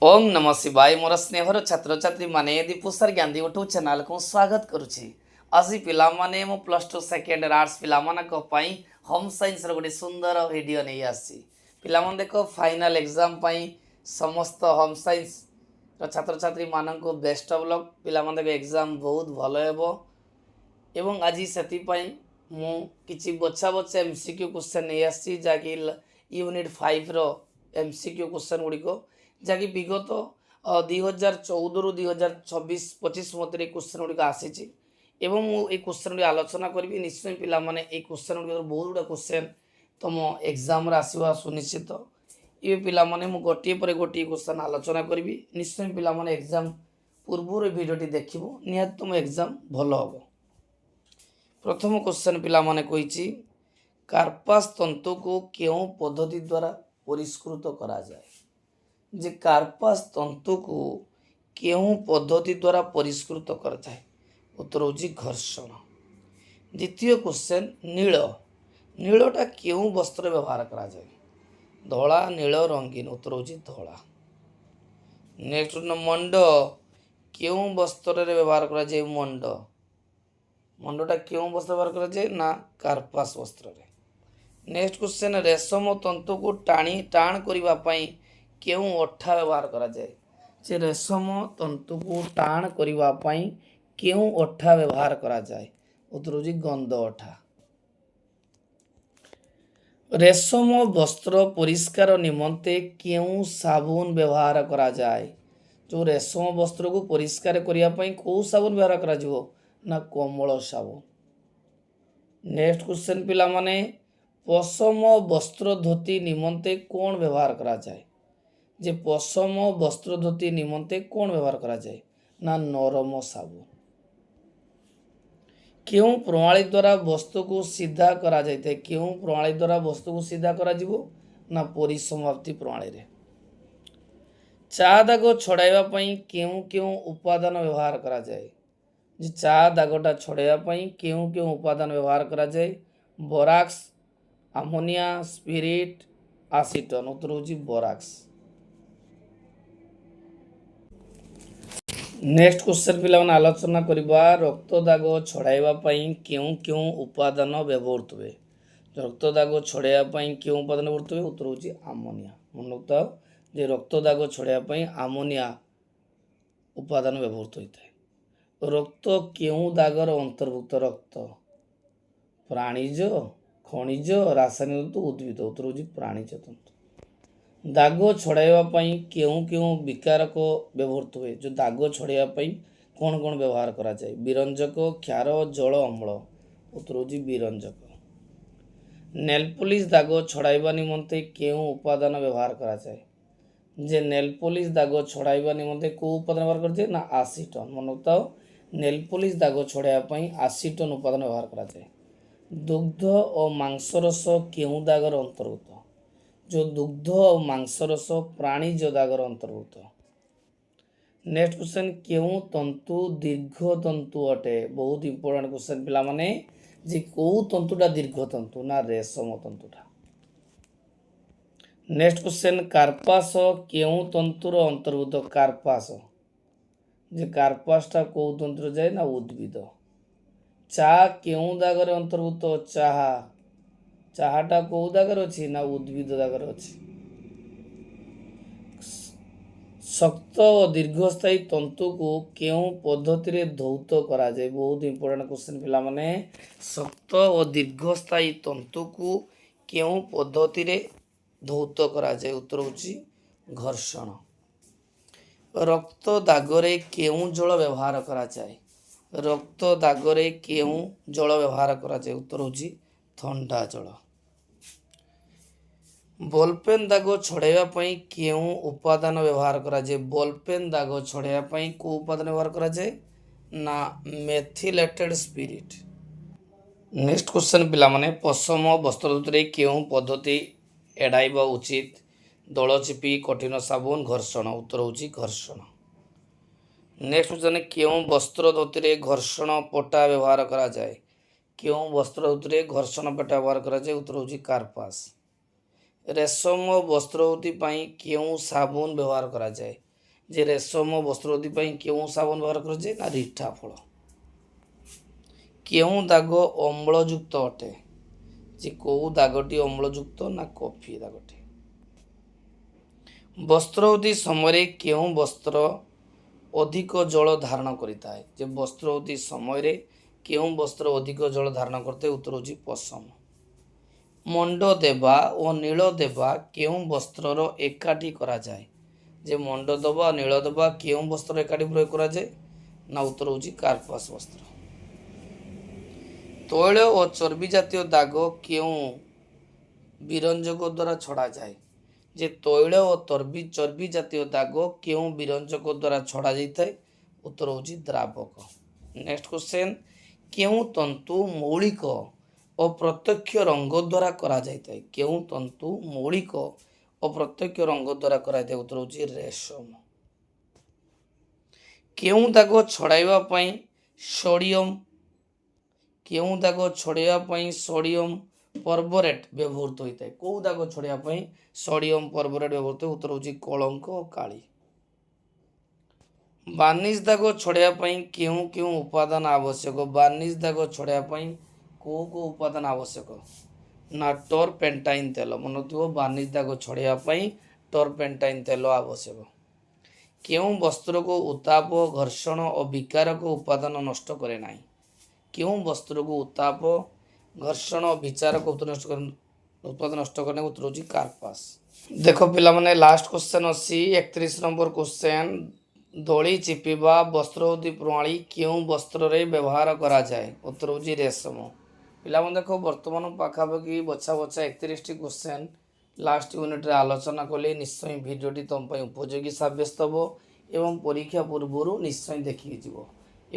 ओम नमः शिवाय मोर स्नेहर छात्र छात्री माने दीपू सर ज्ञान यूट्यूब चैनल को स्वागत करुछि। आज पिला माने मो प्लस टू सेकेंड आर्ट्स पिला मानक पई होम साइंस रो गोटे सुंदर वीडियो नै आसी। पिला मन देखो फाइनल एग्जाम पई समस्त होम साइंस रो छात्र छात्री मानक को बेस्ट ऑफ लक। पिला मन देखो एग्जाम बहुत भलो हेबो एवं आज सेति पई मु किछि बछा बछा एमसीक्यू क्वेश्चन नै आसी जाकि यूनिट 5 रो एमसीक्यू क्वेश्चन गुडी को जहाँकि विगत 2014 रु 2024-25 मध्य क्वेश्चन गुड़िक आसी मुझे क्वेश्चन गुड़ी आलोचना करी निश्चय पिला माने क्वेश्चन गुड़ बहुत गुड़ा क्वेश्चन तुम एग्जाम आसवा सुनिश्चित। ये पिला माने मु गोटे पर गोटे क्वेश्चन आलोचना करी निश्चय पिला माने एग्जाम पूर्व भिडियोटी देखिबो निहात तुम एग्जाम भल हम। प्रथम क्वेश्चन पिला माने कहिछि कार्पास तंतु को क्यों पद्धति द्वारा परिष्कृत करा जाए। जे कार्पास तंतु को केउं पद्धति द्वारा परिष्कृत करता उत्तर होची घर्षण। द्वितीय क्वेश्चन नील नीलटा केउं वस्त्र व्यवहार करा जाए धला नील रंगीन उत्तर होची धला। नेक्स्ट मंड केउं वस्त्र रे व्यवहार करा जाए मंड मंडटा केउं वस्त्र व्यवहार करा जाए ना कार्पास वस्त्र रे। नेक्स्ट क्वेश्चन रेशम तंतु को टाण करबा पई केउं अठा व्यवहार करा जाए जे रेशम तंतु को टाण करबा पई केउं अठा व्यवहार करा जाए उत्तर होची गंध अठा। रेशम वस्त्र परिष्कार निमंते केउं साबुन व्यवहार करा जाए जो रेशम वस्त्र को परिष्कार करिया पई को साबुन व्यवहार करा जिवो ना कोमल साबुन। नेक्स्ट क्वेश्चन पिला माने पशम वस्त्र धोती निमंते कौन व्यवहार करा जाए जे पशम वस्त्र धोती निमंते कौन व्यवहार करा जाए ना नरम साबुन। क्यों प्रणाली द्वारा वस्तु को सीधा करा जाए क्यों प्रणाली द्वारा वस्तु को सीधा करा जिवो ना परिसमाप्ति प्रणाली रे। चा दाग छड़ाइबा पई क्यों क्यों उपादान व्यवहार करा जाए जे चा दागटा छड़ाइबा पई क्यों क्यों उपादान व्यवहार करा जाए बोराक्स अमोनिया स्पिरिट आसीटन उत्तर होची बोराक्स। नेक्स्ट क्वेश्चन पिला मन आलोचना करबा रक्त दाग छड़ाइबा पई क्यों क्यों उपादान व्यवहृत हुए रक्त दाग छड़ाइबा पई क्यों उपादान व्यवहृत हुए उत्तर होची अमोनिया। मन रखता जे रक्त दाग छड़ाइबा पई अमोनिया उपादान व्यवहृत होता है। रक्त क्यों दागर अंतर्भुक्त रक्त प्राणीज खनिज रासायनिक तंतु उद्भिद उत्तर होची प्राणीज तंतु। दाग छड़ाइबा पई क्यों क्यों विकारक व्यवहृत हुए जो दाग छड़ाइबा पई कौन कौन व्यवहार करा जाए विरंजक क्षार जल अम्ल उत्तर होची विरंजक। नेल पॉलिश दाग छड़ाइबा निमंते क्यों उपादान व्यवहार करा जाए जे नेल पॉलिश दाग छड़ाइबा निमंते को उपादान व्यवहार करा जाए ना आसीटन। मन रखता नेल पॉलिश दाग छड़ाइबा पई आसीटन उपादान व्यवहार करा जाए। दुग्ध और मांसरस क्यों दागर अंतर्भुक्त जो दुग्ध और मांसरस प्राणीज दागर अंतर्भुक्त। नेक्स्ट क्वेश्चन क्यों तंतु दीर्घ तंतु अटे बहुत इंपोर्टेंट क्वेश्चन पिला माने जे को तंतुटा दीर्घ तंतु ना रेशम तंतुटा। नेक्स्ट क्वेश्चन कार्पास क्यों तंतुर अंतर्भुक्त कार्पास जे कार्पासटा को तंतुर जाए ना उद्भिद। चा क्यों दागर अंतर्भुक्त चाहा चाहाटा को दागर अच्छी ना उद्भिद दागर अच्छी। शक्त और दीर्घस्थायी तंतु को क्यों पद्धति रे धौत करा जाए बहुत इंपोर्टेंट क्वेश्चन पिला माने शक्त और दीर्घस्थायी तंतु को क्यों पद्धति रे धौत करा जाए उत्तर होची घर्षण। रक्त दागरे क्यों जल व्यवहार करा जाए रक्त दागरे क्यों जल व्यवहार करा जाए उत्तर होची ठंडा जल। बॉलपेन दाग छड़ाइबा पई क्यों उपादान व्यवहार करा जाए बॉलपेन दाग छड़ाइबा पई को उपादान व्यवहार करा जाए ना मेथिलेटेड स्पिरिट। नेक्स्ट क्वेश्चन पिला माने पशम वस्त्रधोती क्यों पद्धति एड़ाइबा उचित दल चिपी कठिन साबुन घर्षण उत्तर होची घर्षण। नेक्स्ट क्वेश्चन क्यों वस्त्र धोती घर्षण पटा व्यवहार करा जाए क्यों वस्त्र धोती घर्षण पटा व्यवहार करा जाए उत्तर होची कार्पास। रेशम वस्त्र धोती क्यों साबुन व्यवहार करा जाए ଯେ ରେଶମ ବସ୍ତ୍ରବତୀ ପାଇଁ କେଉଁ ସାବୁନ ବ୍ୟବହାର କରାଯାଏ? ନା ରିଠା ଫଳ। କେଉଁ ଦାଗ ଅମ୍ଳଯୁକ୍ତ ଅଟେ? ଯେ କେଉଁ ଦାଗଟି ଅମ୍ଳଯୁକ୍ତ? ନା କଫି ଦାଗଟି। ବସ୍ତ୍ରବତୀ ସମୟରେ କେଉଁ ବସ୍ତ୍ର ଅଧିକ ଜଳ ଧାରଣ କରିଥାଏ? ଯେ ବସ୍ତ୍ରବତୀ ସମୟରେ କେଉଁ ବସ୍ତ୍ର ଅଧିକ ଜଳ ଧାରଣ କରିଥାଏ? ଉତ୍ତର ହେଉଛି ପଶମ। ମଣ୍ଡ ଦେବା ଓ ନୀଳ ଦେବା କେଉଁ ବସ୍ତ୍ରର ଏକାଠି କରାଯାଏ? ଯେ ମଣ୍ଡ ଦେବା ନୀଳ ଦେବା କେଉଁ ବସ୍ତ୍ର ଏକାଠି ପ୍ରୟୋଗ କରାଯାଏ? ନା ଉତ୍ତର ହେଉଛି କାର୍ପାସ ବସ୍ତ୍ର। ତୈଳ ଓ ଚର୍ବି ଜାତୀୟ ଦାଗ କେଉଁ ବିରଞ୍ଜକ ଦ୍ୱାରା ଛଡ଼ାଯାଏ? ଯେ ତୈଳ ଓ ଚର୍ବି ଜାତୀୟ ଦାଗ କେଉଁ ବିରଞ୍ଜକ ଦ୍ୱାରା ଛଡ଼ା ଯାଇଥାଏ? ଉତ୍ତର ହେଉଛି ଦ୍ରାବକ। ନେକ୍ସଟ କ୍ୱେଶ୍ଚନ, କେଉଁ ତନ୍ତୁ ମୌଳିକ ଓ ପ୍ରତ୍ୟକ୍ଷ ରଙ୍ଗ ଦ୍ୱାରା କରାଯାଇଥାଏ? କେଉଁ ତନ୍ତୁ ମୌଳିକ ଓ ପ୍ରତ୍ୟକ୍ଷ ରଙ୍ଗ ଦ୍ୱାରା କରାଯାଇଥାଏ? ଉତ୍ତର ହେଉଛି ରେଶମ। କେଉଁ ଦାଗ ଛଡ଼ାଇବା ପାଇଁ ସୋଡ଼ିୟମ ପର୍ବରେଟ୍ ବ୍ୟବହୃତ ହୋଇଥାଏ? କେଉଁ ଦାଗ ଛଡ଼ାଇବା ପାଇଁ ସୋଡ଼ିୟମ ପର୍ବରେଟ୍ ବ୍ୟବହୃତ ହୋଇଥାଏ? ଉତ୍ତର ହେଉଛି କଳଙ୍କ ଓ କାଳି। ବାର୍ନିଶ ଦାଗ ଛଡ଼ାଇବା ପାଇଁ କେଉଁ କେଉଁ ଉପାଦାନ ଆବଶ୍ୟକ? ବାର୍ନିଶ ଦାଗ ଛଡ଼ାଇବା ପାଇଁ କେଉଁ କେଉଁ ଉପାଦାନ ଆବଶ୍ୟକ? ନା ଟର୍ପେଣ୍ଟାଇନ୍ ତେଲ। ମନେ ରଖିଥିବ, ବାର୍ନିଶ ଦାଗ ଛଡ଼ାଇବା ପାଇଁ ଟର୍ପେଣ୍ଟାଇନ୍ ତେଲ ଆବଶ୍ୟକ। କେଉଁ ବସ୍ତ୍ରକୁ ଉତ୍ତାପ, ଘର୍ଷଣ ଓ ବିକାରକ ଉପାଦାନ ନଷ୍ଟ କରେ ନାହିଁ? କେଉଁ ବସ୍ତ୍ରକୁ ଉତ୍ତାପ, ଘର୍ଷଣ ଓ ବିଚାରକ ଉତ୍ପାଦନ ନଷ୍ଟ କରେ ନାହିଁ? ଉତ୍ତର ହେଉଛି କାର୍ପାସ। ଦେଖ ପିଲାମାନେ, ଲାଷ୍ଟ କ୍ୱେଶ୍ଚନ ଅଛି 31 ନମ୍ବର କ୍ୱେଶ୍ଚନ। ଦୋଳି ଚିପିବା ବସ୍ତ୍ରବତୀ ପ୍ରଣାଳୀ କେଉଁ ବସ୍ତ୍ରରେ ବ୍ୟବହାର କରାଯାଏ? ଉତ୍ତର ହେଉଛି ରେଶମ। ପିଲାମାନେ ଦେଖ, ବର୍ତ୍ତମାନ ପାଖାପାଖି ବଛା 31ଟି କ୍ୱେଶ୍ଚନ ଲାଷ୍ଟ ୟୁନିଟ୍ରେ ଆଲୋଚନା କଲେ। ନିଶ୍ଚୟ ଭିଡ଼ିଓଟି ତୁମ ପାଇଁ ଉପଯୋଗୀ ସାବ୍ୟସ୍ତ ହେବ ଏବଂ ପରୀକ୍ଷା ପୂର୍ବରୁ ନିଶ୍ଚୟ ଦେଖିକି ଯିବ।